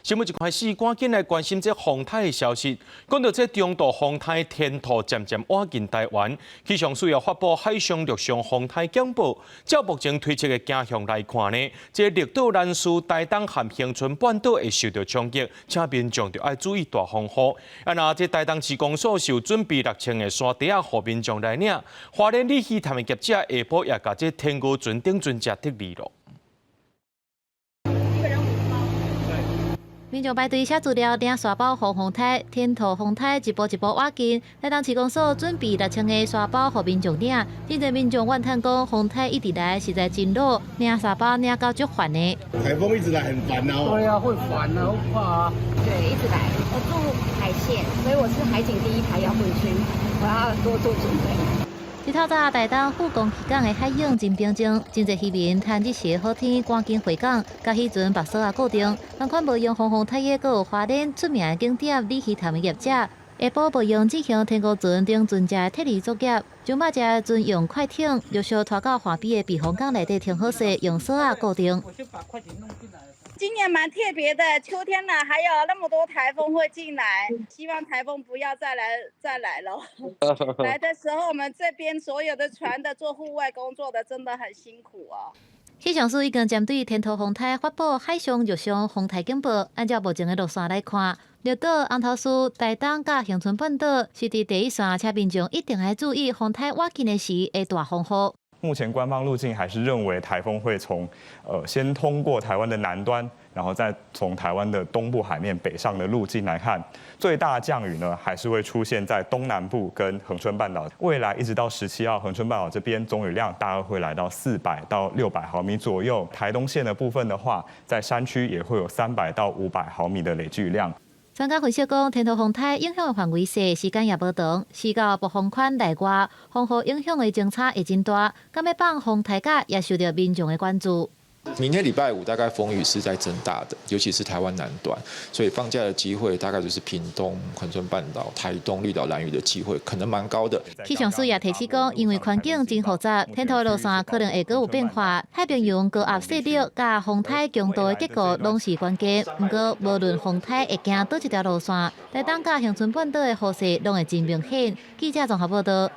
新闻一开始，赶紧来关心这风台的消息。讲到这中度风台天土渐渐挨近台湾，气象署要发布海上、陆上风台警报。照目前推测的景象来看呢，这绿岛、兰屿、台东和恒春半岛会受到冲击，请民众就要注意大风雨。那这台东市公所有准备6000个沙袋啊，予民众来领。花莲李溪潭的业者下晡也甲这天鹅船顶船只得利咯。民众排队写资料领沙包防风台，天土风台一步一步挖近。台东市公所准备6000个沙包予民众领。真侪民众怨叹讲，风台一直来实在真热，领沙包领到足烦的。台风一直来很烦哦。对啊，会烦啊，会怕啊。对，一直来。我住海线，所以我是海景第一排摇滚区，我要多做准备。日头早，台东富港渔港的海泳真平静，真侪渔民趁日时好天赶紧回港，甲渔船把锁固定。同款无用防风台的，阁有花莲出名的景点李溪潭的业者，下晡无用只向天鹅船顶船只撤离作业，将把只船用快艇陆续拖到海边的避风港内底停好势，用锁固定。我就把快艇弄进来了。今年蛮特别的，秋天了，还有那么多台风会进来，希望台风不要再来了。来的时候，我们这边所有的船的做户外工作的真的很辛苦哦。气象署已经针对天土风台发布海上、陆上风台警报。按照目前的路线来看，绿岛、红头树、台东甲恒春半岛是伫第一线，请民众一定要注意风台挖近的时会大风雨。目前官方路径还是认为台风会从先通过台湾的南端，然后再从台湾的东部海面北上的路径来看，最大降雨呢还是会出现在东南部跟恒春半岛。未来一直到17号，恒春半岛这边总雨量大概会来到400到600毫米左右。台东县的部分的话，在山区也会有300到500毫米的累积雨量。专家分析讲，天土风台影响的范围细，时间也无长，是到暴风圈内外，风雨影响的侦查会真大。敢要放风台假，也受到民众的关注。明天礼拜5大概风雨是在增大的，尤其是台湾南端，所以放假的机会大概就是屏东、恒春半岛、台东、绿岛、兰屿的机会可能蛮高的。气象署也提示讲，因为环境真复杂，天土的路线可能会阁有变化，海平洋高压势力甲风台强度的结果拢是关键。不过，无论风台会行倒一条路线，台东甲恒春半岛的雨势拢会真明显。记者综合报道。